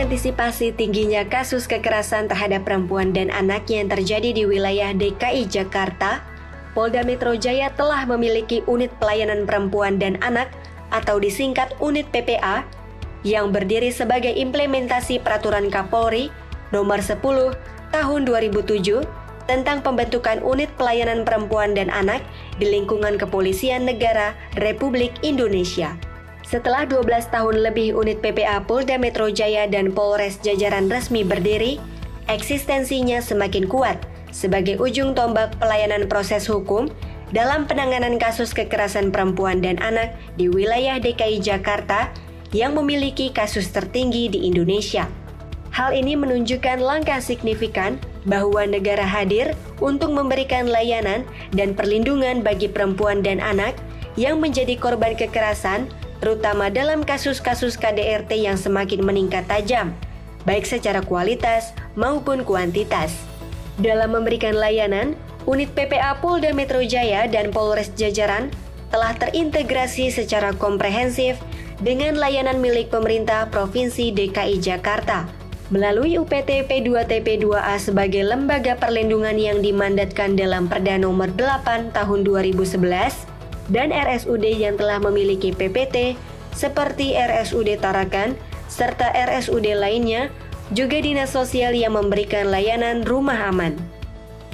mengantisipasi tingginya kasus kekerasan terhadap perempuan dan anak yang terjadi di wilayah DKI Jakarta, Polda Metro Jaya telah memiliki Unit Pelayanan Perempuan dan Anak atau disingkat Unit PPA yang berdiri sebagai implementasi Peraturan Kapolri Nomor 10 Tahun 2007 tentang pembentukan Unit Pelayanan Perempuan dan Anak di lingkungan Kepolisian Negara Republik Indonesia. Setelah 12 tahun lebih unit PPA Polda Metro Jaya dan Polres jajaran resmi berdiri, eksistensinya semakin kuat sebagai ujung tombak pelayanan proses hukum dalam penanganan kasus kekerasan perempuan dan anak di wilayah DKI Jakarta yang memiliki kasus tertinggi di Indonesia. Hal ini menunjukkan langkah signifikan bahwa negara hadir untuk memberikan layanan dan perlindungan bagi perempuan dan anak yang menjadi korban kekerasan, terutama dalam kasus-kasus KDRT yang semakin meningkat tajam, baik secara kualitas maupun kuantitas. Dalam memberikan layanan, unit PPA Polda Metro Jaya dan Polres jajaran telah terintegrasi secara komprehensif dengan layanan milik pemerintah Provinsi DKI Jakarta melalui UPT P2TP2A sebagai lembaga perlindungan yang dimandatkan dalam Perda Nomor 8 Tahun 2011 dan RSUD yang telah memiliki PPT seperti RSUD Tarakan serta RSUD lainnya, juga dinas sosial yang memberikan layanan rumah aman.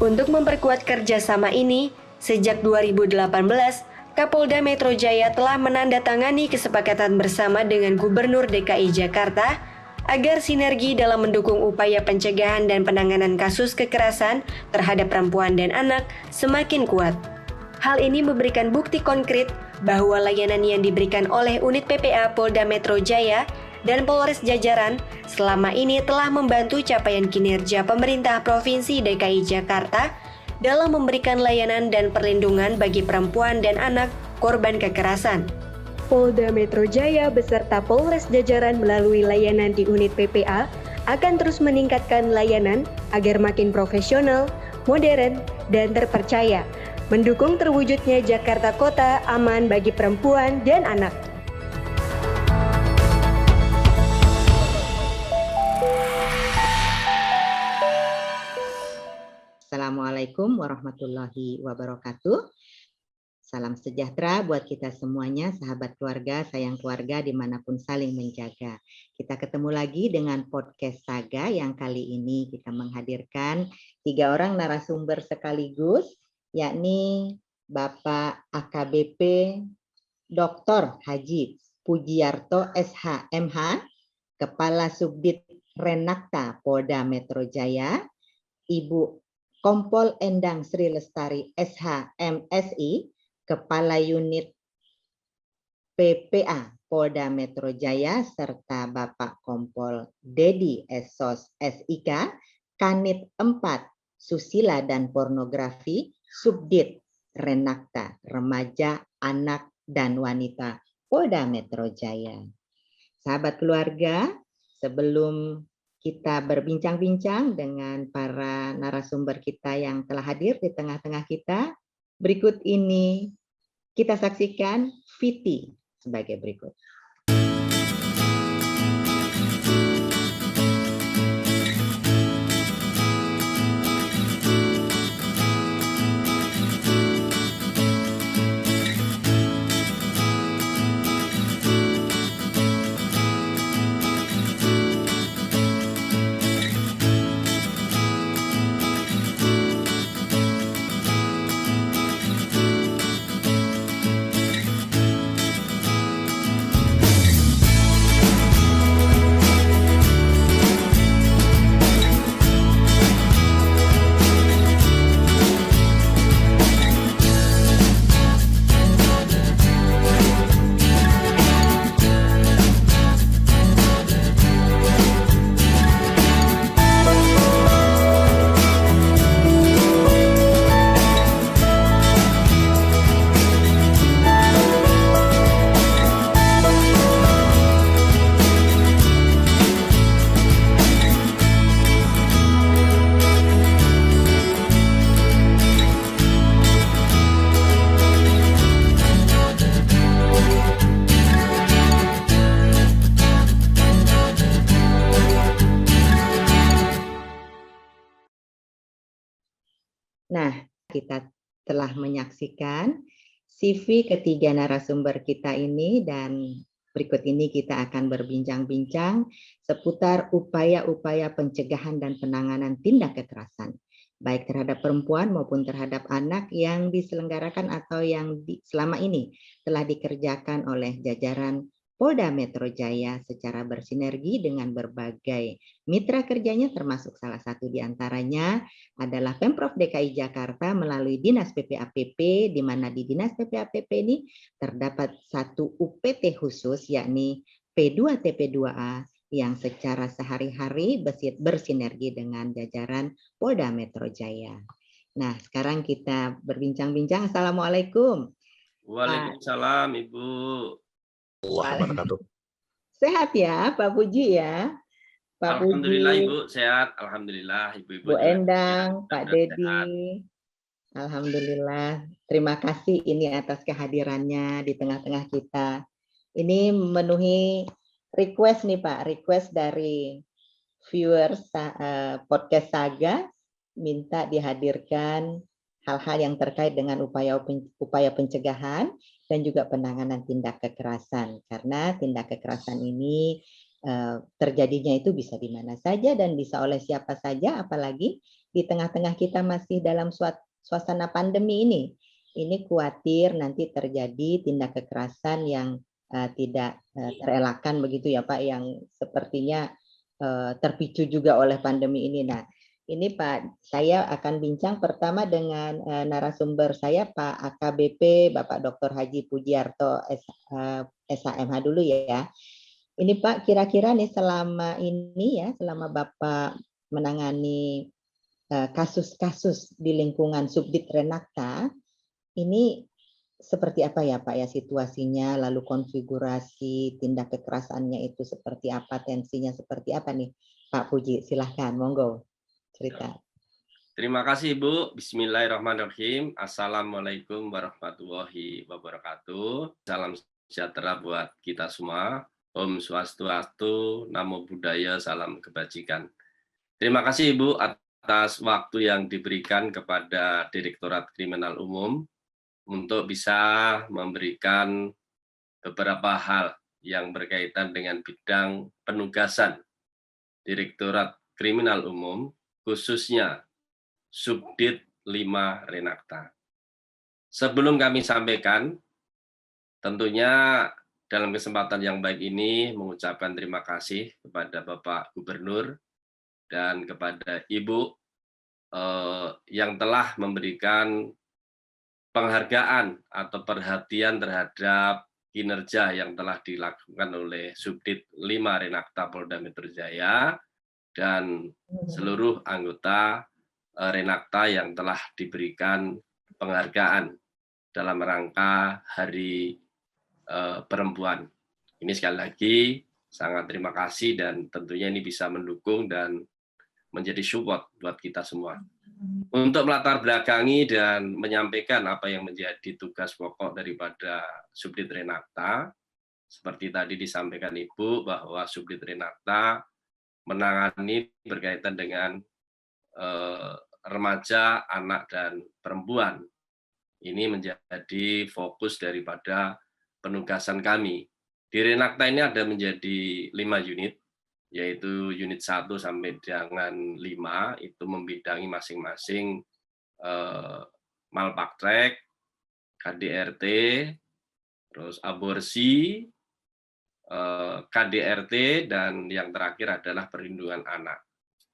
Untuk memperkuat kerjasama ini, sejak 2018, Kapolda Metro Jaya telah menandatangani kesepakatan bersama dengan Gubernur DKI Jakarta agar sinergi dalam mendukung upaya pencegahan dan penanganan kasus kekerasan terhadap perempuan dan anak semakin kuat. Hal ini memberikan bukti konkret bahwa layanan yang diberikan oleh unit PPA Polda Metro Jaya dan Polres jajaran selama ini telah membantu capaian kinerja pemerintah Provinsi DKI Jakarta dalam memberikan layanan dan perlindungan bagi perempuan dan anak korban kekerasan. Polda Metro Jaya beserta Polres jajaran melalui layanan di unit PPA akan terus meningkatkan layanan agar makin profesional, modern, dan terpercaya, mendukung terwujudnya Jakarta Kota aman bagi perempuan dan anak. Assalamualaikum warahmatullahi wabarakatuh. Salam sejahtera buat kita semuanya, sahabat keluarga, sayang keluarga dimanapun saling menjaga. Kita ketemu lagi dengan podcast Saga yang kali ini kita menghadirkan 3 orang narasumber sekaligus, yakni Bapak AKBP Dr. Haji Pujiarto SH MH, Kepala Subdit Renakta Polda Metro Jaya, Ibu Kompol Endang Sri Lestari SH MSI, Kepala Unit PPA Polda Metro Jaya, serta Bapak Kompol Dedi Esos SIK, Kanit 4 Susila dan Pornografi, Subdit Renakta Remaja, Anak, dan Wanita Polda Metro Jaya. Sahabat keluarga, sebelum kita berbincang-bincang dengan para narasumber kita yang telah hadir di tengah-tengah kita, berikut ini kita saksikan VT sebagai berikut. Nah, kita telah menyaksikan CV ketiga narasumber kita ini dan berikut ini kita akan berbincang-bincang seputar upaya-upaya pencegahan dan penanganan tindak kekerasan, baik terhadap perempuan maupun terhadap anak yang diselenggarakan atau yang selama ini telah dikerjakan oleh jajaran Polda Metro Jaya secara bersinergi dengan berbagai mitra kerjanya, termasuk salah satu diantaranya adalah Pemprov DKI Jakarta melalui Dinas PPAPP, di mana di Dinas PPAPP ini terdapat satu UPT khusus, yakni P2TP2A, yang secara sehari-hari bersinergi dengan jajaran Polda Metro Jaya. Nah, sekarang kita berbincang-bincang. Assalamualaikum. Waalaikumsalam, Ibu. Wabarakatuh. Sehat ya, Pak Puji ya? Pak Alhamdulillah, Puji, Ibu sehat. Alhamdulillah, Ibu-ibu Bu juga Endang, sehat Pak dan Dedi. sehat. Alhamdulillah. Terima kasih ini atas kehadirannya di tengah-tengah kita. Ini memenuhi request nih Pak, request dari viewers podcast Saga, minta dihadirkan hal-hal yang terkait dengan upaya pencegahan dan juga penanganan tindak kekerasan. Karena tindak kekerasan ini terjadinya itu bisa di mana saja dan bisa oleh siapa saja, apalagi di tengah-tengah kita masih dalam suasana pandemi ini. Ini khawatir nanti terjadi tindak kekerasan yang tidak terelakkan begitu ya Pak, yang sepertinya terpicu juga oleh pandemi ini. Nah, ini Pak, saya akan bincang pertama dengan narasumber saya, Pak AKBP, Bapak Dr. Haji Pujiarto, SHMH dulu ya. Ini Pak, kira-kira nih selama ini ya, selama Bapak menangani kasus-kasus di lingkungan Subdit Renakta, ini seperti apa ya Pak ya situasinya, lalu konfigurasi tindak kekerasannya itu seperti apa, tensinya seperti apa nih Pak Puji, silahkan, monggo cerita. Terima kasih, Ibu. Bismillahirrahmanirrahim. Assalamualaikum warahmatullahi wabarakatuh. Salam sejahtera buat kita semua. Om Swastiastu, Namo Buddhaya, salam kebajikan. Terima kasih, Ibu, atas waktu yang diberikan kepada Direktorat Kriminal Umum untuk bisa memberikan beberapa hal yang berkaitan dengan bidang penugasan Direktorat Kriminal Umum, khususnya Subdit 5 Renakta. Sebelum kami sampaikan, tentunya dalam kesempatan yang baik ini mengucapkan terima kasih kepada Bapak Gubernur dan kepada Ibu yang telah memberikan penghargaan atau perhatian terhadap kinerja yang telah dilakukan oleh Subdit 5 Renakta Polda Metro Jaya dan seluruh anggota Renakta yang telah diberikan penghargaan dalam rangka Hari Perempuan. Ini sekali lagi sangat terima kasih dan tentunya ini bisa mendukung dan menjadi support buat kita semua. Untuk melatar belakangi dan menyampaikan apa yang menjadi tugas pokok daripada Subdit Renakta, seperti tadi disampaikan Ibu bahwa Subdit Renakta menangani berkaitan dengan remaja, anak, dan perempuan. Ini menjadi fokus daripada penugasan kami. Di Renakta ini ada menjadi 5 unit, yaitu unit 1 sampai dengan 5, itu membidangi masing-masing malpraktek, KDRT, terus aborsi, KDRT, dan yang terakhir adalah perlindungan anak.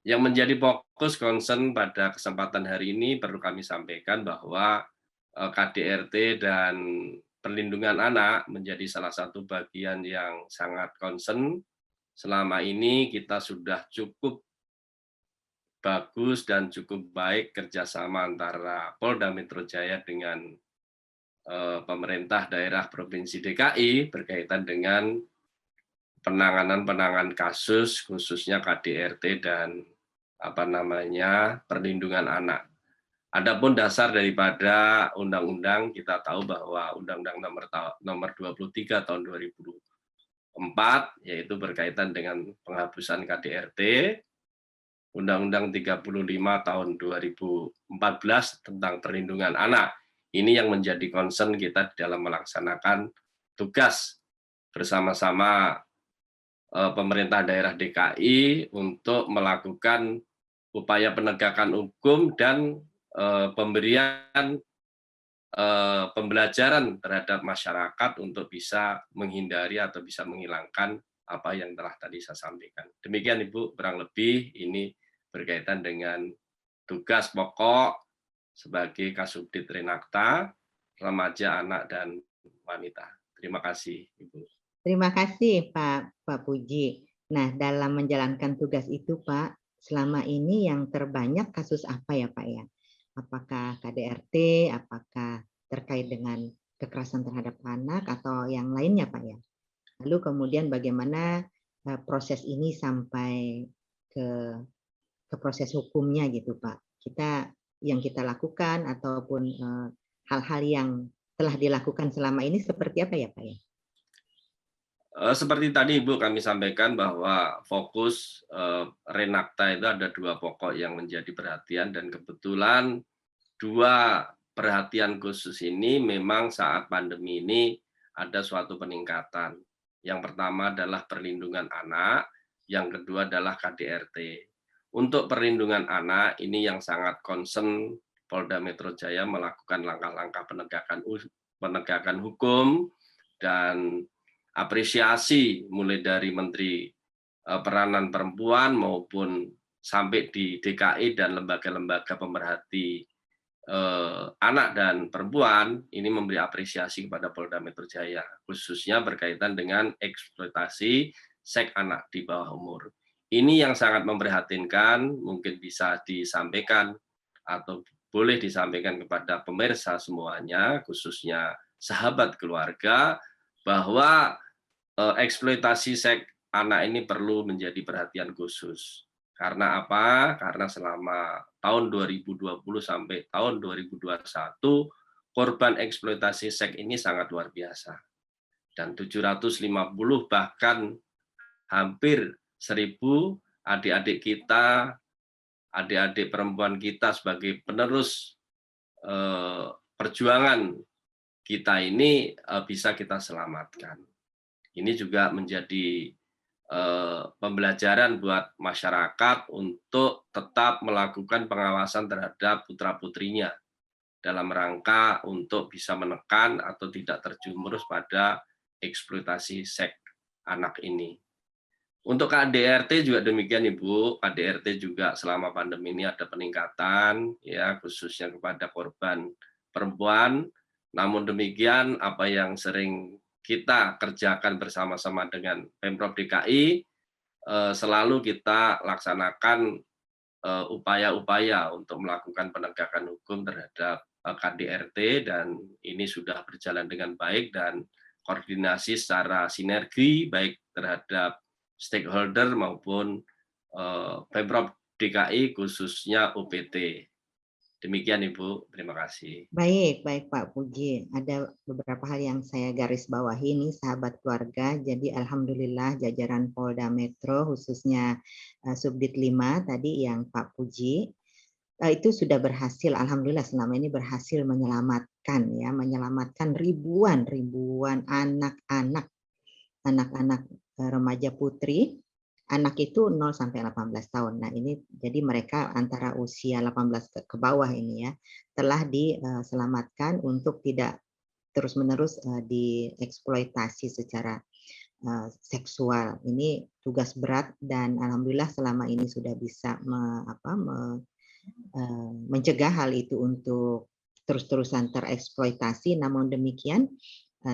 Yang menjadi fokus concern pada kesempatan hari ini perlu kami sampaikan bahwa KDRT dan perlindungan anak menjadi salah satu bagian yang sangat concern. Selama ini kita sudah cukup bagus dan cukup baik kerjasama antara Polda Metro Jaya dengan pemerintah daerah Provinsi DKI berkaitan dengan penanganan kasus khususnya KDRT dan perlindungan anak. Adapun dasar daripada undang-undang, kita tahu bahwa Undang-Undang nomor 23 tahun 2004 yaitu berkaitan dengan penghapusan KDRT Undang-Undang 35 tahun 2014 tentang perlindungan anak. Ini yang menjadi concern kita dalam melaksanakan tugas bersama-sama pemerintah daerah DKI untuk melakukan upaya penegakan hukum dan pemberian pembelajaran terhadap masyarakat untuk bisa menghindari atau bisa menghilangkan apa yang telah tadi saya sampaikan. Demikian Ibu, kurang lebih ini berkaitan dengan tugas pokok sebagai Kasubdit Renakta, Remaja, Anak, dan Wanita. Terima kasih Ibu. Terima kasih Pak Puji. Nah, dalam menjalankan tugas itu Pak, selama ini yang terbanyak kasus apa ya Pak ya? Apakah KDRT, apakah terkait dengan kekerasan terhadap anak atau yang lainnya Pak ya? Lalu kemudian bagaimana proses ini sampai ke proses hukumnya gitu Pak. Yang kita lakukan ataupun hal-hal yang telah dilakukan selama ini seperti apa ya Pak ya? Seperti tadi Ibu kami sampaikan bahwa fokus Renakta itu ada 2 pokok yang menjadi perhatian, dan kebetulan 2 perhatian khusus ini memang saat pandemi ini ada suatu peningkatan. Yang pertama adalah perlindungan anak, yang kedua adalah KDRT. Untuk perlindungan anak ini yang sangat concern Polda Metro Jaya melakukan langkah-langkah penegakan hukum dan apresiasi mulai dari Menteri Peranan Perempuan maupun sampai di DKI dan lembaga-lembaga pemerhati anak dan perempuan ini memberi apresiasi kepada Polda Metro Jaya, khususnya berkaitan dengan eksploitasi seks anak di bawah umur. Ini yang sangat memprihatinkan, mungkin bisa disampaikan atau boleh disampaikan kepada pemirsa semuanya, khususnya sahabat keluarga, bahwa eksploitasi seks anak ini perlu menjadi perhatian khusus. Karena apa? Karena selama tahun 2020 sampai tahun 2021, korban eksploitasi seks ini sangat luar biasa. Dan 750 bahkan hampir 1.000 adik-adik kita, adik-adik perempuan kita sebagai penerus perjuangan kita ini bisa kita selamatkan. Ini juga menjadi pembelajaran buat masyarakat untuk tetap melakukan pengawasan terhadap putra-putrinya dalam rangka untuk bisa menekan atau tidak terjerumus pada eksploitasi seks anak ini. Untuk KDRT juga demikian Ibu, KDRT juga selama pandemi ini ada peningkatan ya, khususnya kepada korban perempuan. Namun demikian apa yang sering kita kerjakan bersama-sama dengan Pemprov DKI, selalu kita laksanakan upaya-upaya untuk melakukan penegakan hukum terhadap KDRT, dan ini sudah berjalan dengan baik dan koordinasi secara sinergi baik terhadap stakeholder maupun Pemprov DKI khususnya UPT. Demikian Ibu, terima kasih. Baik Pak Puji. Ada beberapa hal yang saya garis bawahi nih sahabat keluarga. Jadi alhamdulillah jajaran Polda Metro khususnya Subdit 5 tadi yang Pak Puji itu sudah berhasil, alhamdulillah selama ini berhasil menyelamatkan ribuan anak-anak remaja putri. Anak itu 0 sampai 18 tahun. Nah, ini jadi mereka antara usia 18 ke bawah ini ya, telah diselamatkan untuk tidak terus-menerus dieksploitasi secara seksual. Ini tugas berat dan alhamdulillah selama ini sudah bisa mencegah hal itu untuk terus-terusan tereksploitasi. Namun demikian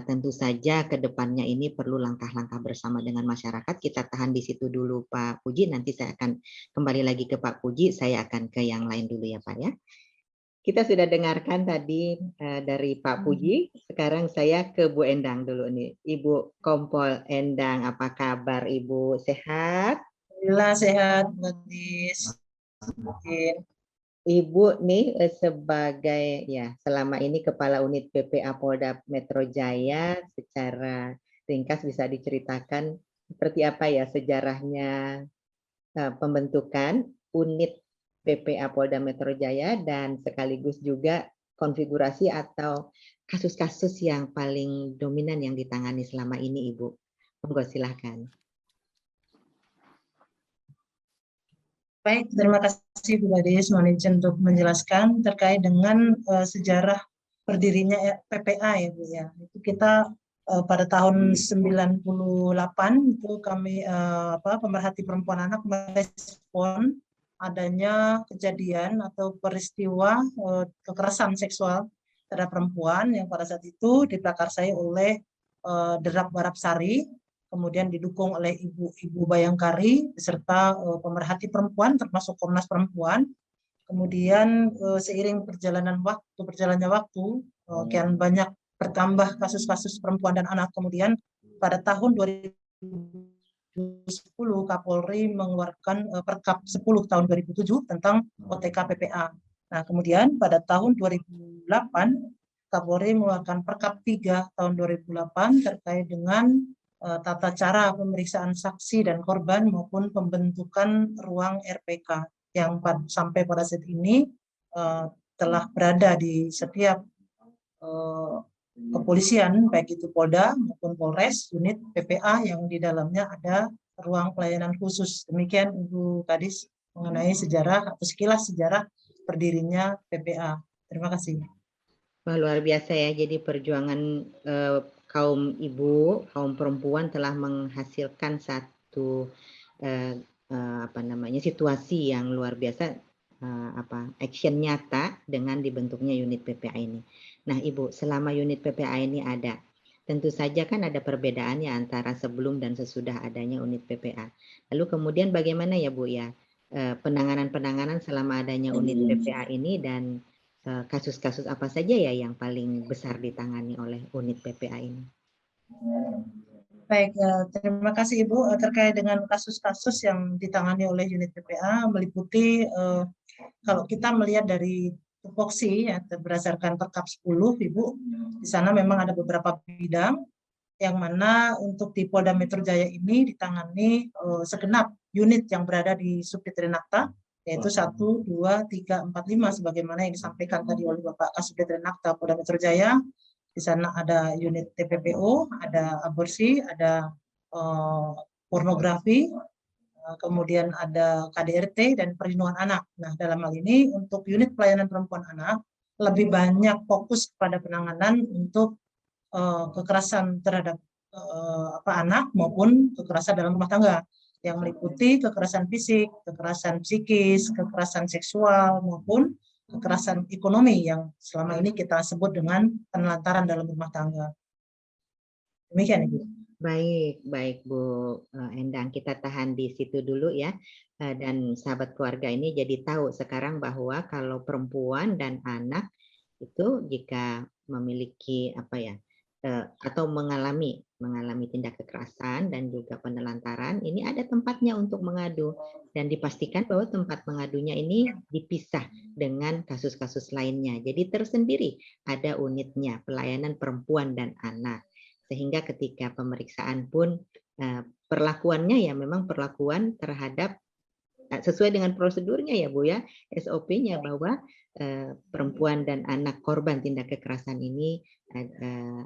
tentu saja ke depannya ini perlu langkah-langkah bersama dengan masyarakat. Kita tahan di situ dulu Pak Puji, nanti saya akan kembali lagi ke Pak Puji, saya akan ke yang lain dulu ya Pak ya. Kita sudah dengarkan tadi dari Pak Puji, sekarang saya ke Bu Endang dulu nih. Ibu Kompol Endang, apa kabar Ibu? Sehat? Alhamdulillah sehat, Gadis. Mungkin. Ibu nih sebagai ya selama ini Kepala Unit PPA Polda Metro Jaya, secara ringkas bisa diceritakan seperti apa ya sejarahnya pembentukan unit PPA Polda Metro Jaya dan sekaligus juga konfigurasi atau kasus-kasus yang paling dominan yang ditangani selama ini, Ibu. Monggo silahkan. Baik, terima kasih Bu Gadis, mohon izin untuk menjelaskan terkait dengan sejarah berdirinya PPA ya Bu ya. Itu kita pada tahun 98 itu kami pemerhati perempuan anak merespon adanya kejadian atau peristiwa kekerasan seksual terhadap perempuan yang pada saat itu diprakarsai oleh Derap Barapsari, kemudian didukung oleh Ibu Bayangkari beserta pemerhati perempuan termasuk Komnas Perempuan. Kemudian seiring berjalannya waktu, kian banyak bertambah kasus-kasus perempuan dan anak. Kemudian pada tahun 2010 Kapolri mengeluarkan Perkap 10 tahun 2007 tentang OTK PPA. Nah, kemudian pada tahun 2008 Kapolri mengeluarkan Perkap 3 tahun 2008 terkait dengan tata cara pemeriksaan saksi dan korban maupun pembentukan ruang RPK yang sampai pada saat ini telah berada di setiap kepolisian, baik itu Polda maupun Polres, unit PPA yang di dalamnya ada ruang pelayanan khusus. Demikian Ibu Kadis mengenai sejarah atau sekilas sejarah berdirinya PPA. Terima kasih. Wah, luar biasa ya. Jadi perjuangan kaum ibu, kaum perempuan telah menghasilkan satu situasi yang luar biasa, action nyata dengan dibentuknya unit PPA ini. Nah, Ibu, selama unit PPA ini ada, tentu saja kan ada perbedaan ya antara sebelum dan sesudah adanya unit PPA. Lalu kemudian bagaimana ya Bu ya penanganan selama adanya unit PPA ini dan kasus-kasus apa saja ya yang paling besar ditangani oleh unit PPA ini? Baik, terima kasih Ibu. Terkait dengan kasus-kasus yang ditangani oleh unit PPA meliputi kalau kita melihat dari tupoksi ya, berdasarkan Perkap 10 Ibu, di sana memang ada beberapa bidang yang mana untuk di Polda Metro Jaya ini ditangani segenap unit yang berada di Subdit Renakta, yaitu 1, 2, 3, 4, 5 sebagaimana yang disampaikan tadi oleh Bapak Kasubdit Renakta Polda Metro Jaya. Di sana ada unit TPPO, ada aborsi, ada pornografi, kemudian ada KDRT dan perlindungan anak. Nah, dalam hal ini untuk unit pelayanan perempuan anak lebih banyak fokus kepada penanganan untuk kekerasan terhadap anak maupun kekerasan dalam rumah tangga yang meliputi kekerasan fisik, kekerasan psikis, kekerasan seksual maupun kekerasan ekonomi yang selama ini kita sebut dengan penelantaran dalam rumah tangga. Demikian Ibu. Baik Bu Endang, kita tahan di situ dulu ya. Dan sahabat keluarga ini jadi tahu sekarang bahwa kalau perempuan dan anak itu jika memiliki atau mengalami tindak kekerasan dan juga penelantaran, ini ada tempatnya untuk mengadu dan dipastikan bahwa tempat mengadunya ini dipisah dengan kasus-kasus lainnya. Jadi tersendiri ada unitnya pelayanan perempuan dan anak. Sehingga ketika pemeriksaan pun perlakuannya ya memang perlakuan terhadap sesuai dengan prosedurnya ya Bu ya, SOP-nya bahwa perempuan dan anak korban tindak kekerasan ini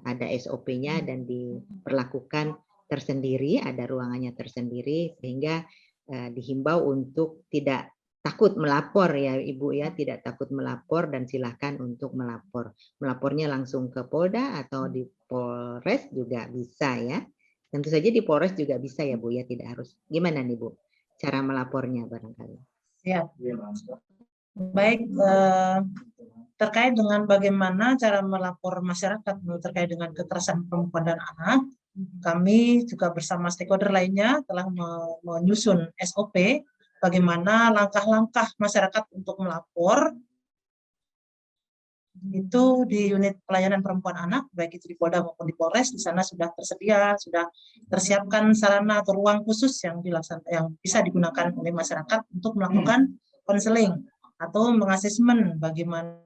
ada SOP-nya dan diperlakukan tersendiri, ada ruangannya tersendiri sehingga dihimbau untuk tidak takut melapor ya Ibu ya, tidak takut melapor dan silakan untuk melapor. Melapornya langsung ke Polda atau di Polres juga bisa ya. Tentu saja di Polres juga bisa ya Bu ya, tidak harus. Gimana nih Bu cara melapornya barangkali? Ya. Baik, terkait dengan bagaimana cara melapor masyarakat terkait dengan kekerasan perempuan dan anak, kami juga bersama stakeholder lainnya telah menyusun SOP bagaimana langkah-langkah masyarakat untuk melapor itu di unit pelayanan perempuan anak, baik itu di Polda maupun di Polres. Di sana sudah tersedia, sudah tersiapkan sarana atau ruang khusus yang bisa digunakan oleh masyarakat untuk melakukan konseling atau mengasesmen bagaimana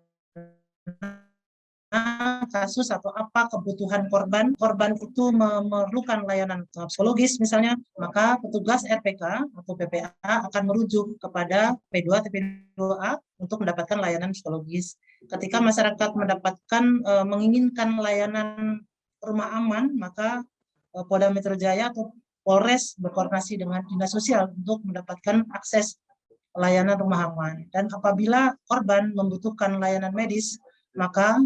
kasus atau apa kebutuhan korban. Korban itu memerlukan layanan psikologis misalnya, maka petugas RPK atau PPA akan merujuk kepada P2 TP2A untuk mendapatkan layanan psikologis. Ketika masyarakat menginginkan layanan rumah aman, maka Polda Metro Jaya atau Polres berkoordinasi dengan Dinas Sosial untuk mendapatkan akses layanan rumah aman. Dan apabila korban membutuhkan layanan medis, maka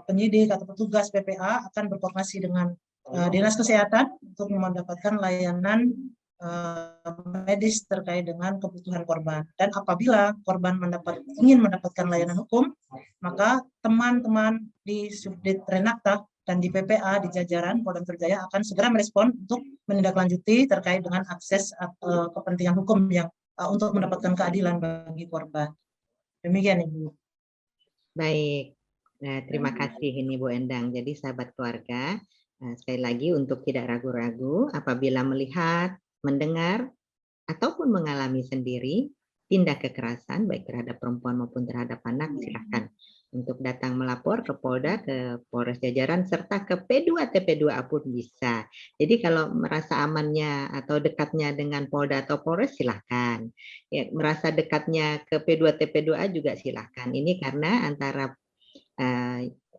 penyidik atau petugas PPA akan berkoordinasi dengan Dinas Kesehatan untuk mendapatkan layanan medis terkait dengan kebutuhan korban. Dan apabila korban ingin mendapatkan layanan hukum, maka teman-teman di Subdit Renakta dan di PPA di jajaran Polda Metro Jaya akan segera merespon untuk menindaklanjuti terkait dengan akses kepentingan hukum yang untuk mendapatkan keadilan bagi korban. Demikian Ibu. Baik, nah, terima kasih ini Bu Endang. Jadi sahabat keluarga, sekali lagi untuk tidak ragu-ragu apabila melihat, mendengar, ataupun mengalami sendiri tindak kekerasan baik terhadap perempuan maupun terhadap anak, silahkan untuk datang melapor ke Polda, ke Polres jajaran, serta ke P2 TP2A pun bisa. Jadi kalau merasa amannya atau dekatnya dengan Polda atau Polres, silahkan. Ya, merasa dekatnya ke P2 TP2A juga silahkan. Ini karena antara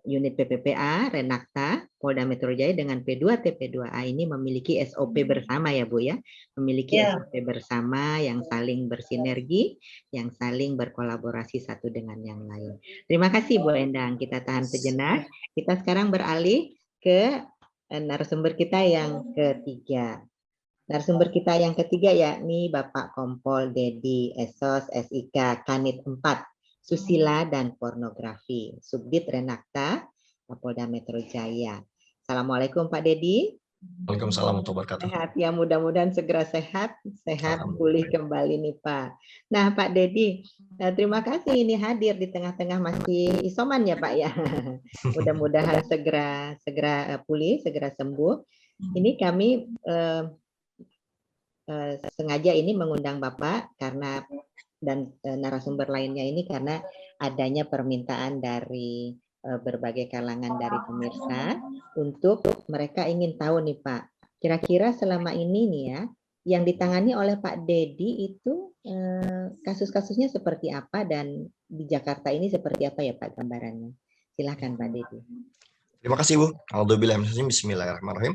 unit PPPA, Renakta, Polda Metro Jaya dengan P2 TP2A ini memiliki SOP bersama ya Bu ya, memiliki SOP bersama yang saling bersinergi, yang saling berkolaborasi satu dengan yang lain. Terima kasih Bu Endang, kita tahan sejenak. Kita sekarang beralih ke narasumber kita yang ketiga. Narasumber kita yang ketiga yakni Bapak Kompol Dedi Esos SIK Kanit 4. Susila dan Pornografi, Subdit Renakta, Polda Metro Jaya. Assalamualaikum Pak Dedi. Waalaikumsalam warahmatullahi wabarakatuh. Sehat ya, mudah-mudahan segera sehat pulih kembali nih Pak. Nah Pak Dedi, terima kasih ini hadir di tengah-tengah masih isoman ya Pak ya. Mudah-mudahan segera pulih, segera sembuh. Ini kami sengaja ini mengundang Bapak karena dan narasumber lainnya ini karena adanya permintaan dari berbagai kalangan dari pemirsa untuk mereka ingin tahu nih Pak, kira-kira selama ini nih ya, yang ditangani oleh Pak Dedi itu kasus-kasusnya seperti apa dan di Jakarta ini seperti apa ya Pak gambarannya? Silakan Pak Dedi. Terima kasih Bu. Bismillahirrahmanirrahim.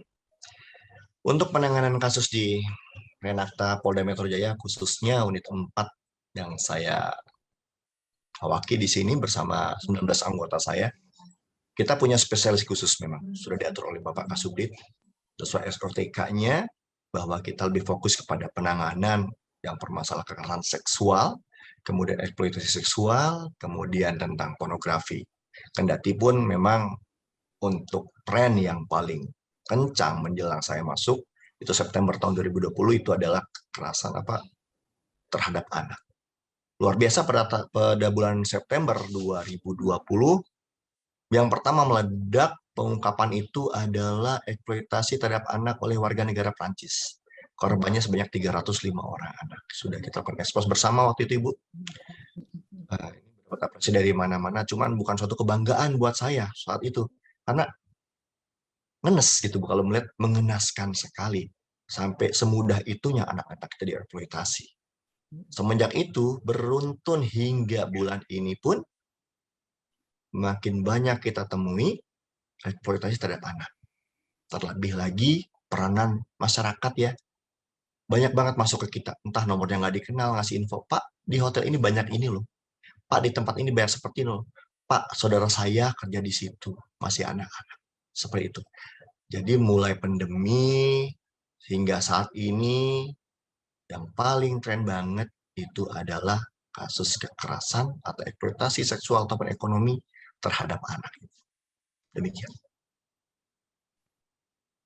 Untuk penanganan kasus di Renakta Polda Metro Jaya khususnya unit 4 yang saya awaki di sini bersama 19 anggota saya, kita punya spesialis khusus memang, sudah diatur oleh Bapak Kasubdit, sesuai SOTK-nya, bahwa kita lebih fokus kepada penanganan yang permasalahan kekerasan seksual, kemudian eksploitasi seksual, kemudian tentang pornografi. Kendati pun memang untuk tren yang paling kencang menjelang saya masuk, itu September tahun 2020 itu adalah kekerasan terhadap anak. Luar biasa pada bulan September 2020, yang pertama meledak pengungkapan itu adalah eksploitasi terhadap anak oleh warga negara Prancis. Korbannya sebanyak 305 orang anak. Sudah kita lakukan ekspos bersama waktu itu Ibu. Ini dapat apresiasi dari mana-mana, cuman bukan suatu kebanggaan buat saya saat itu. Karena ngenes gitu Bu, kalau melihat mengenaskan sekali. Sampai semudah itunya anak-anak kita dieksploitasi. Semenjak itu, beruntun hingga bulan ini pun, makin banyak kita temui eksploitasi terhadap anak. Terlebih lagi peranan masyarakat ya. Banyak banget masuk ke kita. Entah nomornya nggak dikenal, ngasih info. Pak, di hotel ini banyak ini loh. Pak, di tempat ini banyak seperti ini loh. Pak, saudara saya kerja di situ. Masih anak-anak. Seperti itu. Jadi mulai pandemi hingga saat ini, yang paling tren banget itu adalah kasus kekerasan atau eksploitasi seksual ataupun ekonomi terhadap anak. Demikian.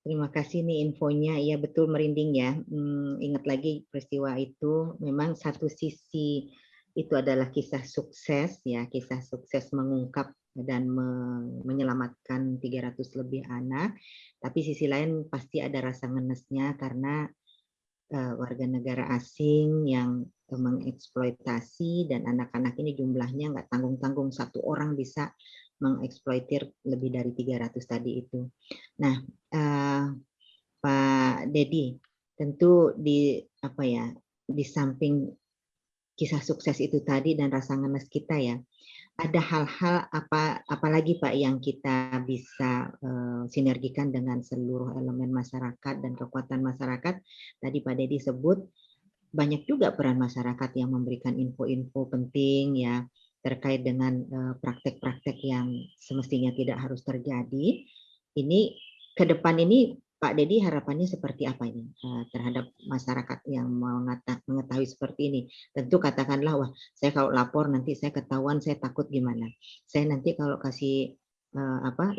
Terima kasih nih infonya, ya betul merinding ya. Ingat lagi peristiwa itu memang satu sisi itu adalah kisah sukses ya, kisah sukses mengungkap dan menyelamatkan 300 lebih anak. Tapi sisi lain pasti ada rasa ngenesnya karena warga negara asing yang mengeksploitasi dan anak-anak ini jumlahnya nggak tanggung-tanggung, satu orang bisa mengeksploitir lebih dari 300 tadi itu. Nah, Pak Dedi, tentu di samping kisah sukses itu tadi dan rasa ngenes kita ya, ada hal-hal apalagi Pak yang kita bisa sinergikan dengan seluruh elemen masyarakat dan kekuatan masyarakat. Tadi Pak Dedi sebut banyak juga peran masyarakat yang memberikan info-info penting ya terkait dengan praktek-praktek yang semestinya tidak harus terjadi. Ini ke depan ini Pak Dedi harapannya seperti apa ini terhadap masyarakat yang mengetahui seperti ini? Tentu katakanlah, wah saya kalau lapor nanti saya ketahuan, saya takut gimana? Saya nanti kalau kasih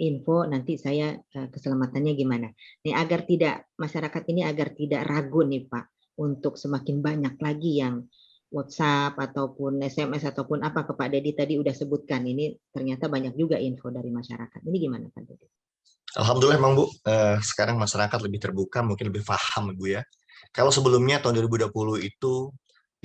info nanti saya keselamatannya gimana? Nih agar tidak masyarakat ini agar tidak ragu nih Pak untuk semakin banyak lagi yang WhatsApp ataupun SMS ataupun apa ke Pak Dedi tadi udah sebutkan, ini ternyata banyak juga info dari masyarakat. Ini gimana Pak Dedi? Alhamdulillah emang Bu, sekarang masyarakat lebih terbuka, mungkin lebih paham Bu ya. Kalau sebelumnya tahun 2020 itu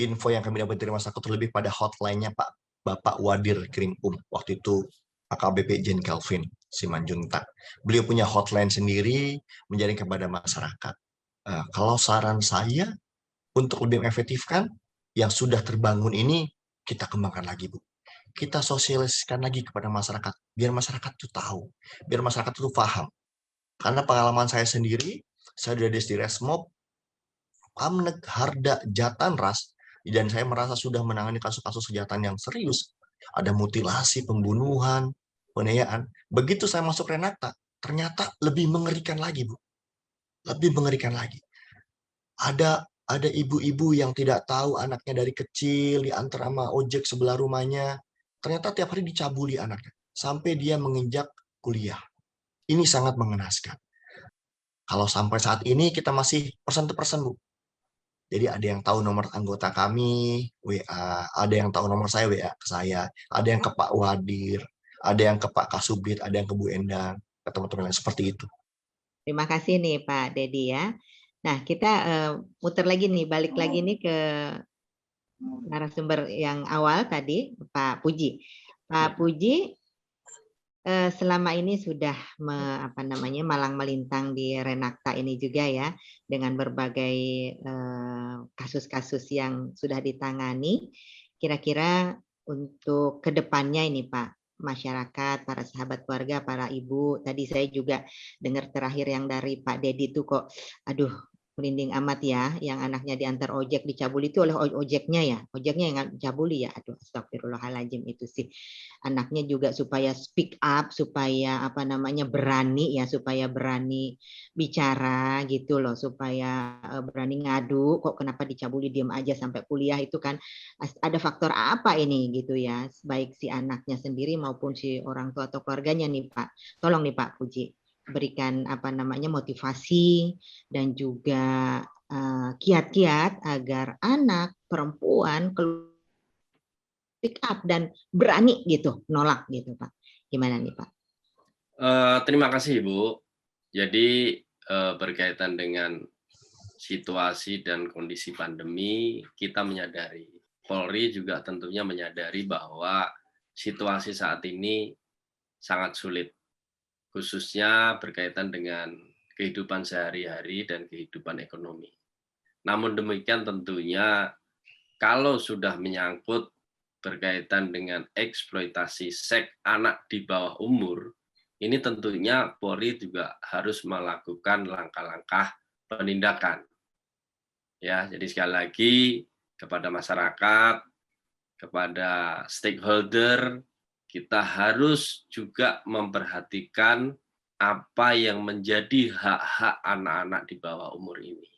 info yang kami dapat dari masyarakat terlebih pada hotline-nya Bapak Wadir Krim waktu itu AKBP Jen Kelvin Simanjuntak. Beliau punya hotline sendiri menjadi kepada masyarakat. Kalau saran saya untuk lebih mengefektifkan yang sudah terbangun ini kita kembangkan lagi Bu. Kita sosialisasikan lagi kepada masyarakat, biar masyarakat itu tahu, biar masyarakat itu paham. Karena pengalaman saya sendiri, saya sudah di Resmob, Pamnek, Harda, Jatanras, dan saya merasa sudah menangani kasus-kasus kejahatan yang serius. Ada mutilasi, pembunuhan, penganiayaan. Begitu saya masuk Renakta, ternyata lebih mengerikan lagi, Bu. Lebih mengerikan lagi. Ada ibu-ibu yang tidak tahu anaknya dari kecil diantar sama ojek sebelah rumahnya. Ternyata tiap hari dicabuli anaknya sampai dia menginjak kuliah. Ini sangat mengenaskan. Kalau sampai saat ini kita masih person-to-person, Bu. Jadi ada yang tahu nomor anggota kami, WA, ada yang tahu nomor saya, WA ke saya, ada yang ke Pak Wadir, ada yang ke Pak Kasubdit, ada yang ke Bu Endang, ke teman-teman lain seperti itu. Terima kasih nih Pak Dedi ya. Nah, kita muter lagi nih, balik lagi nih ke narasumber yang awal tadi, Pak Puji. Pak Puji selama ini sudah malang melintang di Renakta ini juga ya, dengan berbagai kasus-kasus yang sudah ditangani. Kira-kira untuk kedepannya ini Pak, masyarakat, para sahabat keluarga, para ibu, tadi saya juga dengar terakhir yang dari Pak Dedi itu kok, aduh merinding amat ya, yang anaknya diantar ojek dicabuli itu oleh ojeknya ya, ojeknya yang dicabuli ya, aduh astagfirullahaladzim itu sih. Anaknya juga supaya speak up, supaya berani ya, supaya berani bicara gitu loh, supaya berani ngadu, kok kenapa dicabuli diam aja sampai kuliah, itu kan ada faktor apa ini gitu ya, baik si anaknya sendiri maupun si orang tua atau keluarganya nih Pak. Tolong nih Pak Puji berikan motivasi dan juga kiat-kiat agar anak perempuan pick up dan berani gitu nolak gitu Pak. Gimana nih Pak? Terima kasih Ibu. Jadi berkaitan dengan situasi dan kondisi pandemi, kita menyadari, Polri juga tentunya menyadari bahwa situasi saat ini sangat sulit, khususnya berkaitan dengan kehidupan sehari-hari dan kehidupan ekonomi. Namun demikian tentunya kalau sudah menyangkut berkaitan dengan eksploitasi seks anak di bawah umur, ini tentunya Polri juga harus melakukan langkah-langkah penindakan. Ya, jadi sekali lagi kepada masyarakat, kepada stakeholder, kita harus juga memperhatikan apa yang menjadi hak-hak anak-anak di bawah umur ini.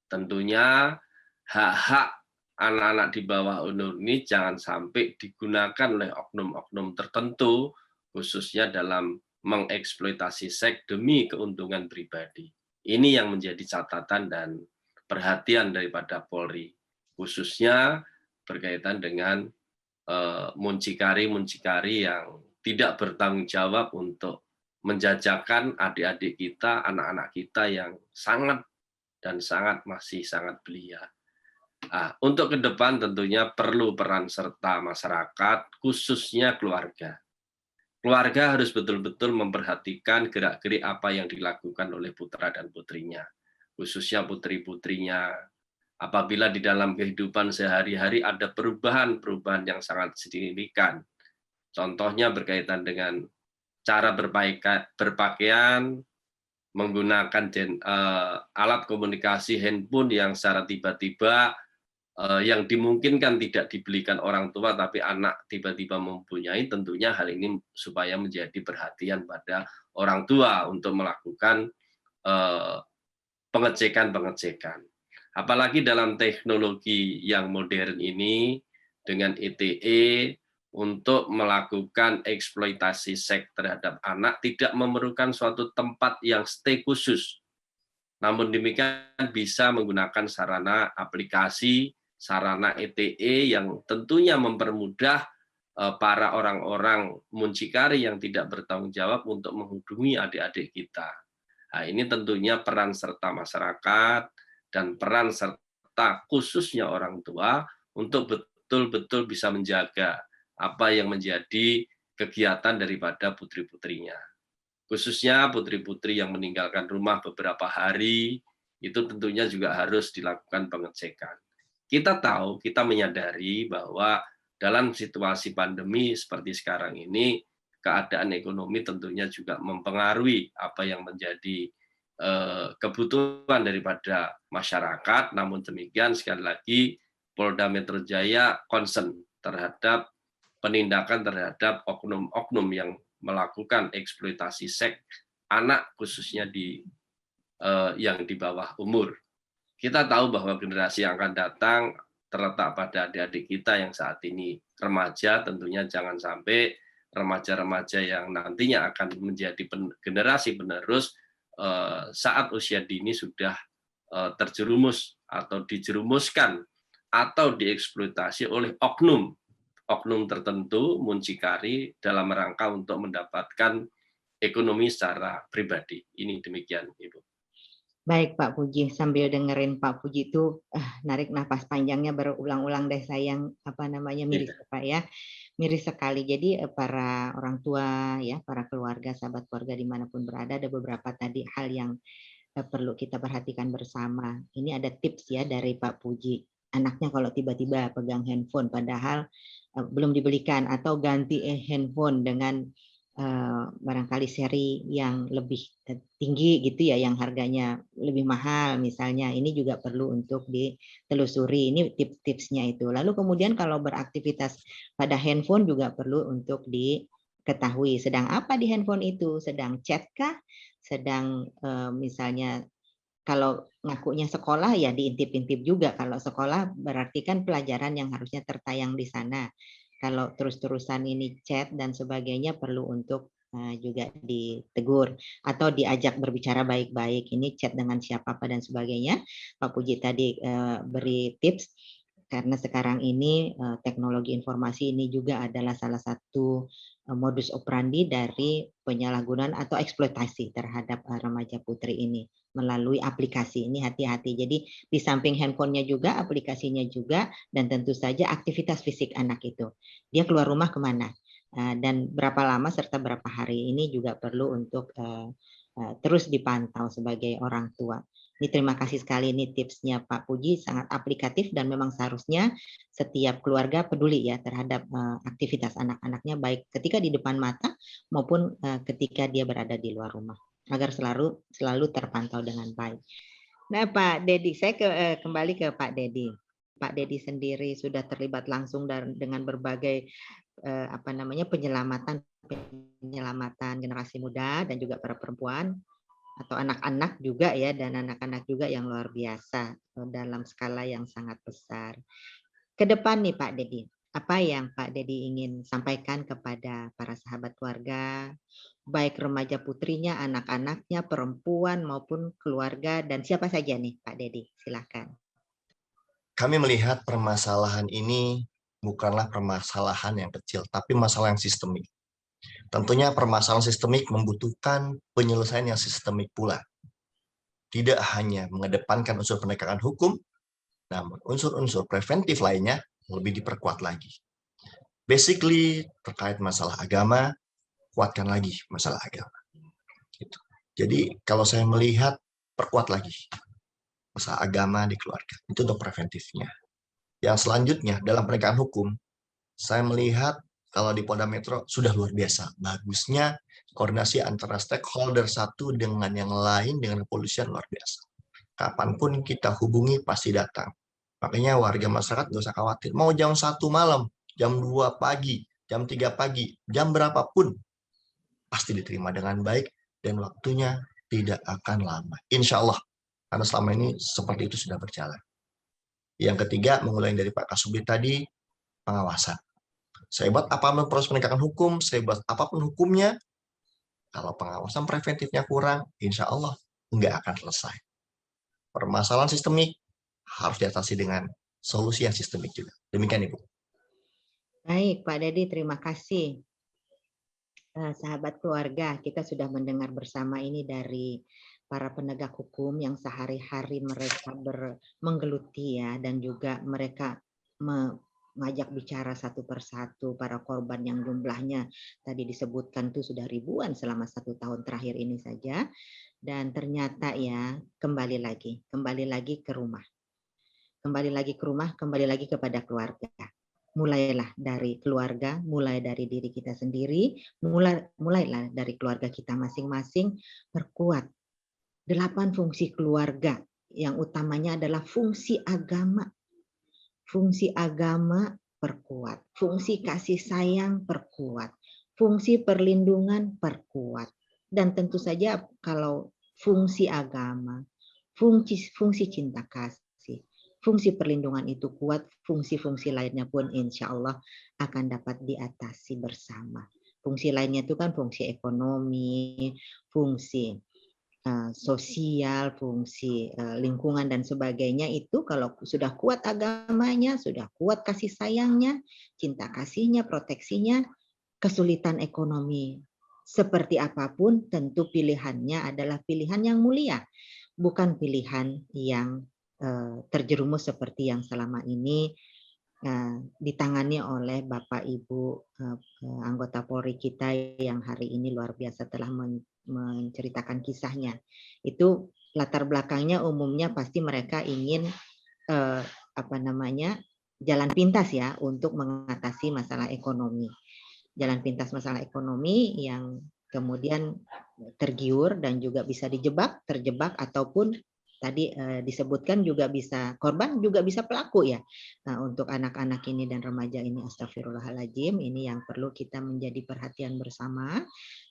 Tentunya hak-hak anak-anak di bawah umur ini jangan sampai digunakan oleh oknum-oknum tertentu, khususnya dalam mengeksploitasi seks demi keuntungan pribadi. Ini yang menjadi catatan dan perhatian daripada Polri, khususnya berkaitan dengan muncikari-muncikari yang tidak bertanggung jawab untuk menjajakan adik-adik kita, anak-anak kita yang sangat dan masih sangat belia. Untuk ke depan tentunya perlu peran serta masyarakat, khususnya keluarga. keluarga harus betul-betul memperhatikan gerak-gerik apa yang dilakukan oleh putra dan putrinya, khususnya putri-putrinya. Apabila di dalam kehidupan sehari-hari ada perubahan-perubahan yang sangat signifikan, contohnya berkaitan dengan cara berpakaian, menggunakan alat komunikasi handphone yang secara tiba-tiba yang dimungkinkan tidak dibelikan orang tua tapi anak tiba-tiba mempunyai, tentunya hal ini supaya menjadi perhatian pada orang tua untuk melakukan pengecekan. Apalagi dalam teknologi yang modern ini dengan ETE untuk melakukan eksploitasi seks terhadap anak tidak memerlukan suatu tempat yang stay khusus. Namun demikian bisa menggunakan sarana aplikasi, sarana ETE yang tentunya mempermudah para orang-orang muncikari yang tidak bertanggung jawab untuk menghubungi adik-adik kita. Nah, ini tentunya peran serta masyarakat dan peran serta khususnya orang tua untuk betul-betul bisa menjaga apa yang menjadi kegiatan daripada putri-putrinya. Khususnya putri-putri yang meninggalkan rumah beberapa hari, itu tentunya juga harus dilakukan pengecekan. Kita tahu, kita menyadari bahwa dalam situasi pandemi seperti sekarang ini, keadaan ekonomi tentunya juga mempengaruhi apa yang menjadi kebutuhan daripada masyarakat. Namun demikian, sekali lagi, Polda Metro Jaya concern terhadap penindakan terhadap oknum-oknum yang melakukan eksploitasi seks anak, khususnya yang di bawah umur. Kita tahu bahwa generasi yang akan datang terletak pada adik-adik kita yang saat ini remaja, tentunya jangan sampai remaja-remaja yang nantinya akan menjadi generasi penerus saat usia dini sudah terjerumus atau dijerumuskan atau dieksploitasi oleh oknum tertentu, muncikari, dalam rangka untuk mendapatkan ekonomi secara pribadi. Ini demikian, Ibu. Baik Pak Puji, sambil dengerin Pak Puji itu narik nafas panjangnya berulang-ulang deh saya yang miris Pak ya. Miris sekali. Jadi para orang tua ya, para keluarga, sahabat keluarga dimanapun berada, ada beberapa tadi hal yang perlu kita perhatikan bersama. Ini ada tips ya dari Pak Puji. Anaknya kalau tiba-tiba pegang handphone padahal belum dibelikan atau ganti handphone dengan barangkali seri yang lebih tinggi gitu ya, yang harganya lebih mahal misalnya, ini juga perlu untuk ditelusuri. Ini tips-tipsnya itu. Lalu kemudian kalau beraktivitas pada handphone juga perlu untuk diketahui sedang apa di handphone itu, sedang chat kah, sedang misalnya kalau ngakunya sekolah ya diintip-intip juga. Kalau sekolah berarti kan pelajaran yang harusnya tertayang di sana. Kalau terus-terusan ini chat dan sebagainya perlu untuk juga ditegur atau diajak berbicara baik-baik. Ini chat dengan siapa dan sebagainya. Pak Puji tadi beri tips karena sekarang ini teknologi informasi ini juga adalah salah satu modus operandi dari penyalahgunaan atau eksploitasi terhadap remaja putri ini melalui aplikasi. Ini hati-hati. Jadi di samping handphonenya juga, aplikasinya juga, dan tentu saja aktivitas fisik anak itu. Dia keluar rumah kemana? Dan berapa lama serta berapa hari, ini juga perlu untuk terus dipantau sebagai orang tua. Ini terima kasih sekali, ini tipsnya Pak Puji, sangat aplikatif dan memang seharusnya setiap keluarga peduli ya terhadap aktivitas anak-anaknya, baik ketika di depan mata maupun ketika dia berada di luar rumah, agar selalu terpantau dengan baik. Nah Pak Dedi, saya kembali ke Pak Dedi. Pak Dedi sendiri sudah terlibat langsung dengan berbagai penyelamatan generasi muda dan juga para perempuan atau anak-anak juga ya, dan anak-anak juga yang luar biasa dalam skala yang sangat besar. Ke depan nih Pak Dedi, apa yang Pak Dedi ingin sampaikan kepada para sahabat keluarga, baik remaja putrinya, anak-anaknya, perempuan maupun keluarga, dan siapa saja nih Pak Dedi, silakan. Kami melihat permasalahan ini bukanlah permasalahan yang kecil, tapi masalah yang sistemik. Tentunya permasalahan sistemik membutuhkan penyelesaian yang sistemik pula. Tidak hanya mengedepankan unsur penegakan hukum, namun unsur-unsur preventif lainnya lebih diperkuat lagi. Basically terkait masalah agama, kuatkan lagi masalah agama. Gitu. Jadi kalau saya melihat, perkuat lagi masalah agama di keluarga. Itu untuk preventifnya. Yang selanjutnya, dalam penegakan hukum, saya melihat kalau di Polda Metro sudah luar biasa. Bagusnya koordinasi antara stakeholder satu dengan yang lain dengan kepolisian luar biasa. Kapanpun kita hubungi pasti datang. Makanya warga masyarakat nggak usah khawatir. Mau jam 1 malam, jam 2 pagi, jam 3 pagi, jam berapapun, pasti diterima dengan baik dan waktunya tidak akan lama. Insya Allah. Karena selama ini seperti itu sudah berjalan. Yang ketiga, mengulangi dari Pak Kasubdit tadi, pengawasan. Sehebat apapun proses penegakan hukum, sehebat apapun hukumnya, kalau pengawasan preventifnya kurang, insya Allah nggak akan selesai. Permasalahan sistemik harus diatasi dengan solusi yang sistemik juga. Demikian, Ibu. Baik, Pak Dedi, terima kasih. Sahabat keluarga, kita sudah mendengar bersama ini dari para penegak hukum yang sehari-hari mereka menggeluti ya, dan juga mereka mengajak bicara satu persatu para korban yang jumlahnya tadi disebutkan itu sudah ribuan selama 1 tahun terakhir ini saja. Dan ternyata ya kembali lagi ke rumah. Kembali lagi kepada keluarga. Mulailah dari keluarga, mulai dari diri kita sendiri, mulailah dari keluarga kita masing-masing, perkuat 8 fungsi keluarga, yang utamanya adalah fungsi agama. Fungsi agama perkuat, fungsi kasih sayang perkuat, fungsi perlindungan perkuat. Dan tentu saja kalau fungsi agama, fungsi cinta kasih, fungsi perlindungan itu kuat, fungsi-fungsi lainnya pun insya Allah akan dapat diatasi bersama. Fungsi lainnya itu kan fungsi ekonomi, fungsi sosial, fungsi lingkungan dan sebagainya. Itu kalau sudah kuat agamanya, sudah kuat kasih sayangnya, cinta kasihnya, proteksinya, kesulitan ekonomi seperti apapun tentu pilihannya adalah pilihan yang mulia, bukan pilihan yang terjerumus seperti yang selama ini ditangani oleh Bapak Ibu anggota Polri kita yang hari ini luar biasa telah menceritakan kisahnya. Itu latar belakangnya umumnya pasti mereka ingin jalan pintas ya untuk mengatasi masalah ekonomi. Jalan pintas masalah ekonomi yang kemudian tergiur dan juga bisa terjebak ataupun tadi disebutkan juga bisa korban, juga bisa pelaku ya. Nah, untuk anak-anak ini dan remaja ini, astagfirullahaladzim, ini yang perlu kita menjadi perhatian bersama.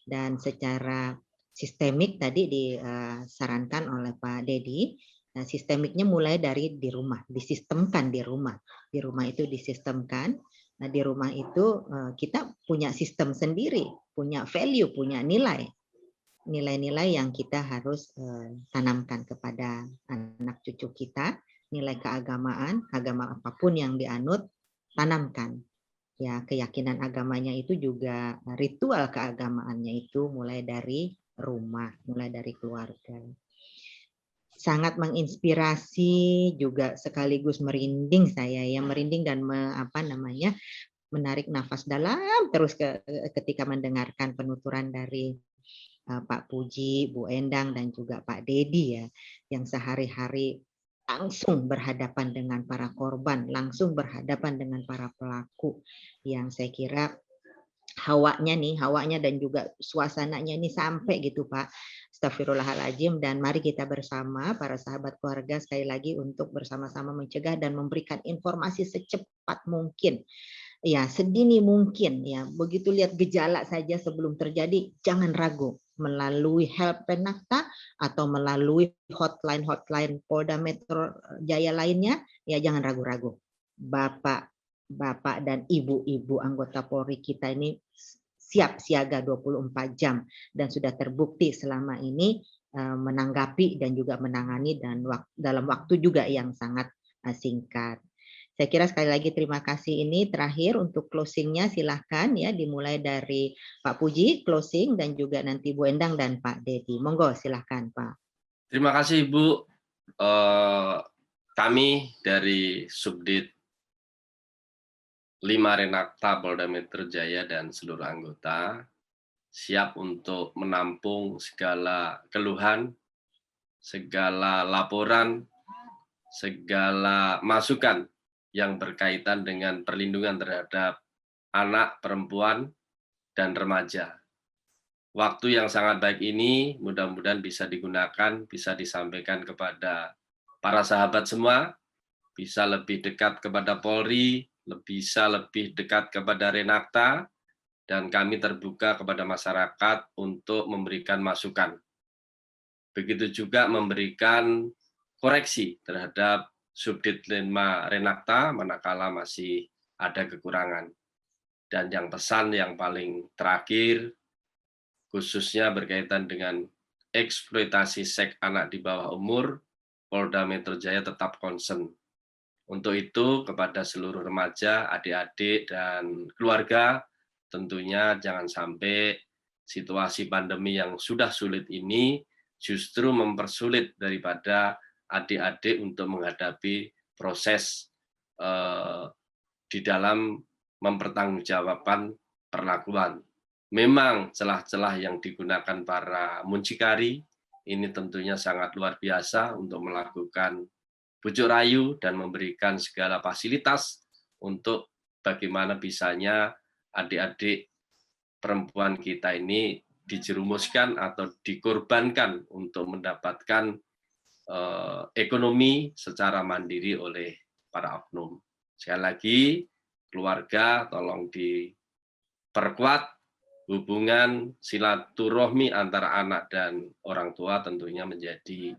Dan secara sistemik tadi disarankan oleh Pak Dedi, nah, sistemiknya mulai dari di rumah, disistemkan di rumah. Di rumah itu disistemkan. Nah, di rumah itu kita punya sistem sendiri, punya value, punya nilai-nilai yang kita harus tanamkan kepada anak cucu kita, nilai keagamaan, agama apapun yang dianut, tanamkan. Ya, keyakinan agamanya itu juga ritual keagamaannya itu mulai dari rumah, mulai dari keluarga. Sangat menginspirasi juga sekaligus merinding saya ya, merinding dan menarik nafas dalam terus ketika mendengarkan penuturan dari Pak Puji, Bu Endang, dan juga Pak Dedi ya, yang sehari-hari langsung berhadapan dengan para korban, langsung berhadapan dengan para pelaku, yang saya kira hawanya dan juga suasananya ini sampai gitu Pak. Astagfirullahaladzim. Dan mari kita bersama para sahabat keluarga sekali lagi untuk bersama-sama mencegah dan memberikan informasi secepat mungkin. Ya, sedini mungkin ya. Begitu lihat gejala saja sebelum terjadi, jangan ragu melalui help Renakta atau melalui hotline Polda Metro Jaya lainnya, ya jangan ragu-ragu. Bapak dan ibu-ibu anggota Polri kita ini siap siaga 24 jam dan sudah terbukti selama ini menanggapi dan juga menangani dan dalam waktu juga yang sangat singkat. Saya kira sekali lagi terima kasih. Ini terakhir untuk closingnya silahkan ya, dimulai dari Pak Puji closing dan juga nanti Bu Endang dan Pak Dedi. Monggo silahkan Pak. Terima kasih Ibu. Kami dari Subdit 5 Renakta Polda Metro Jaya dan seluruh anggota siap untuk menampung segala keluhan, segala laporan, segala masukan yang berkaitan dengan perlindungan terhadap anak, perempuan, dan remaja. Waktu yang sangat baik ini mudah-mudahan bisa digunakan, bisa disampaikan kepada para sahabat semua, bisa lebih dekat kepada Polri, bisa lebih dekat kepada Renakta, dan kami terbuka kepada masyarakat untuk memberikan masukan. Begitu juga memberikan koreksi terhadap Subdit 5 Renakta manakala masih ada kekurangan. Dan yang pesan yang paling terakhir, khususnya berkaitan dengan eksploitasi seks anak di bawah umur, Polda Metro Jaya tetap concern. Untuk itu, kepada seluruh remaja, adik-adik, dan keluarga, tentunya jangan sampai situasi pandemi yang sudah sulit ini justru mempersulit daripada adik-adik untuk menghadapi proses di dalam mempertanggungjawabkan perlakuan. Memang celah-celah yang digunakan para muncikari ini tentunya sangat luar biasa untuk melakukan bujuk rayu dan memberikan segala fasilitas untuk bagaimana bisanya adik-adik perempuan kita ini dijerumuskan atau dikorbankan untuk mendapatkan ekonomi secara mandiri oleh para oknum. Sekali lagi, keluarga tolong diperkuat hubungan silaturahmi antara anak dan orang tua tentunya menjadi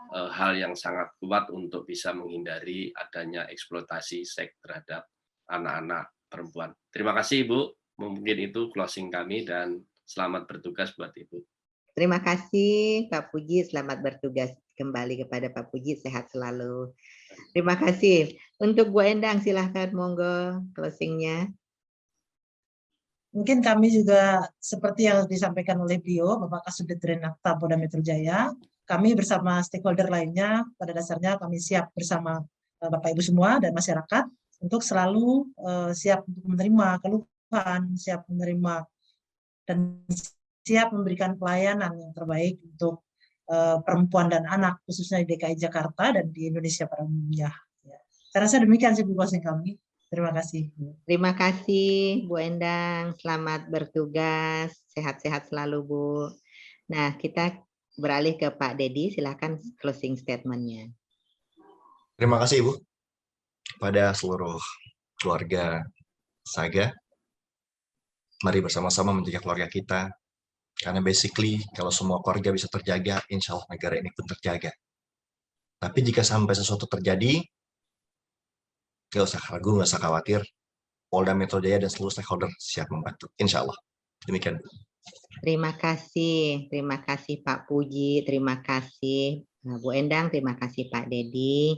hal yang sangat kuat untuk bisa menghindari adanya eksploitasi seks terhadap anak-anak perempuan. Terima kasih Ibu, mungkin itu closing kami dan selamat bertugas buat Ibu. Terima kasih Pak Puji, selamat bertugas kembali kepada Pak Puji, sehat selalu. Terima kasih. Untuk Bu Endang silahkan monggo closingnya. Mungkin kami juga seperti yang disampaikan oleh beliau, Bapak Kasubdit Renakta Polda Metro Jaya, kami bersama stakeholder lainnya, pada dasarnya kami siap bersama Bapak Ibu semua dan masyarakat untuk selalu siap untuk menerima keluhan, siap menerima dan siap memberikan pelayanan yang terbaik untuk perempuan dan anak, khususnya di DKI Jakarta dan di Indonesia pada umumnya. Saya rasa demikian sih Bu closing kami. Terima kasih. Terima kasih Bu Endang, selamat bertugas, sehat-sehat selalu Bu. Nah, kita beralih ke Pak Dedi, silakan closing statement-nya. Terima kasih Ibu kepada seluruh keluarga Saga. Mari bersama-sama menjaga keluarga kita. Karena basically kalau semua keluarga bisa terjaga, insya Allah negara ini pun terjaga. Tapi jika sampai sesuatu terjadi, nggak usah ragu, nggak usah khawatir. Polda Metro Jaya dan seluruh stakeholder siap membantu. Insya Allah. Demikian. Terima kasih Pak Puji, terima kasih Bu Endang, terima kasih Pak Dedi.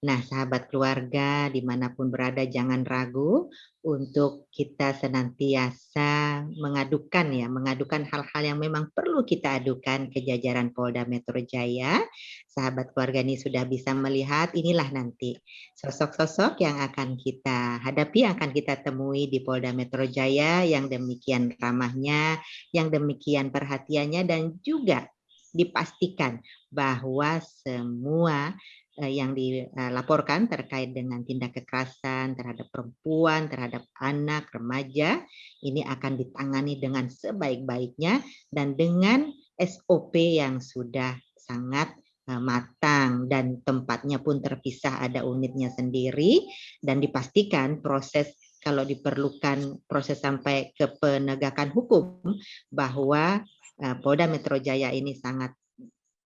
Nah, sahabat keluarga dimanapun berada jangan ragu untuk kita senantiasa mengadukan hal-hal yang memang perlu kita adukan ke jajaran Polda Metro Jaya. Sahabat keluarga ini sudah bisa melihat inilah nanti sosok-sosok yang akan kita hadapi, yang akan kita temui di Polda Metro Jaya yang demikian ramahnya, yang demikian perhatiannya, dan juga dipastikan bahwa semua yang dilaporkan terkait dengan tindak kekerasan terhadap perempuan, terhadap anak, remaja, ini akan ditangani dengan sebaik-baiknya dan dengan SOP yang sudah sangat matang dan tempatnya pun terpisah, ada unitnya sendiri, dan dipastikan proses kalau diperlukan proses sampai ke penegakan hukum bahwa Polda Metro Jaya ini sangat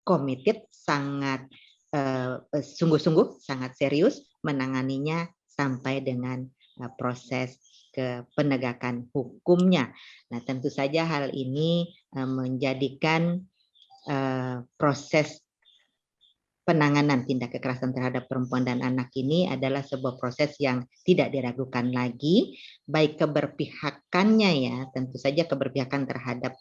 committed, sangat sungguh-sungguh, sangat serius menanganinya sampai dengan proses ke penegakan hukumnya. Nah, tentu saja hal ini menjadikan proses penanganan tindak kekerasan terhadap perempuan dan anak ini adalah sebuah proses yang tidak diragukan lagi, baik keberpihakannya ya, tentu saja keberpihakan terhadap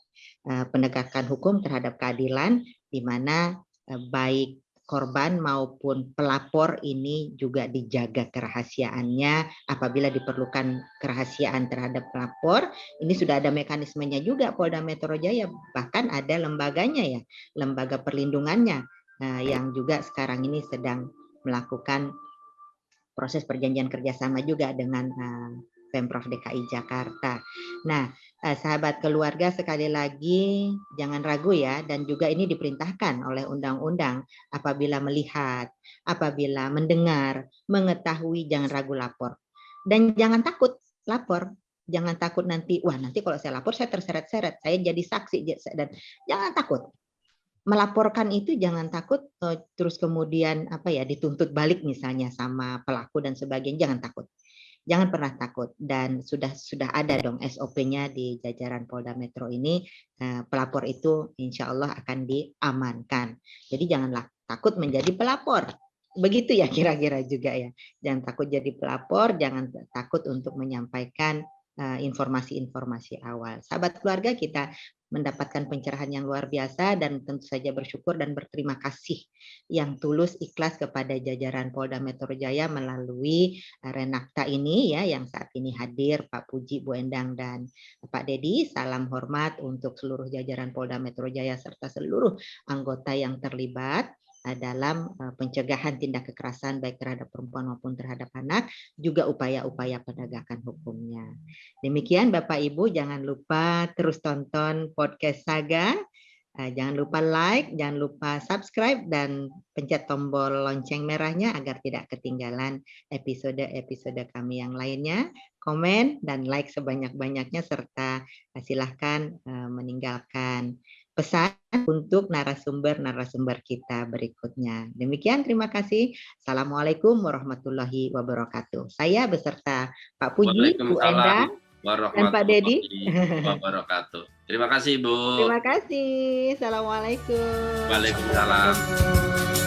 penegakan hukum, terhadap keadilan, di mana baik korban maupun pelapor ini juga dijaga kerahasiaannya. Apabila diperlukan kerahasiaan terhadap pelapor, ini sudah ada mekanismenya juga Polda Metro Jaya, bahkan ada lembaganya ya, lembaga perlindungannya yang juga sekarang ini sedang melakukan proses perjanjian kerjasama juga dengan Pemprov DKI Jakarta. Nah, sahabat keluarga, sekali lagi jangan ragu ya, dan juga ini diperintahkan oleh undang-undang, apabila melihat, apabila mendengar, mengetahui, jangan ragu lapor. Dan jangan takut lapor. Jangan takut nanti, wah nanti kalau saya lapor saya terseret-seret, saya jadi saksi, dan jangan takut. Melaporkan itu jangan takut terus kemudian dituntut balik misalnya sama pelaku dan sebagainya, jangan takut. Jangan pernah takut, dan sudah ada dong SOP-nya di jajaran Polda Metro ini, pelapor itu insya Allah akan diamankan. Jadi janganlah takut menjadi pelapor. Begitu ya kira-kira juga ya. Jangan takut jadi pelapor, jangan takut untuk menyampaikan informasi-informasi awal. Sahabat keluarga, kita mendapatkan pencerahan yang luar biasa dan tentu saja bersyukur dan berterima kasih yang tulus ikhlas kepada jajaran Polda Metro Jaya melalui Renakta ini ya, yang saat ini hadir Pak Puji, Bu Endang, dan Pak Dedi. Salam hormat untuk seluruh jajaran Polda Metro Jaya serta seluruh anggota yang terlibat dalam pencegahan tindak kekerasan baik terhadap perempuan maupun terhadap anak, juga upaya-upaya penegakan hukumnya. Demikian Bapak Ibu, jangan lupa terus tonton podcast Saga, jangan lupa like, jangan lupa subscribe, dan pencet tombol lonceng merahnya agar tidak ketinggalan episode-episode kami yang lainnya. Komen dan like sebanyak-banyaknya, serta silahkan meninggalkan pesan untuk narasumber-narasumber kita berikutnya. Demikian, terima kasih. Assalamualaikum warahmatullahi wabarakatuh. Saya beserta Pak Puji, Bu Endang, dan Pak Dedi. Wabarakatuh. Terima kasih, Bu. Terima kasih. Assalamualaikum. Waalaikumsalam.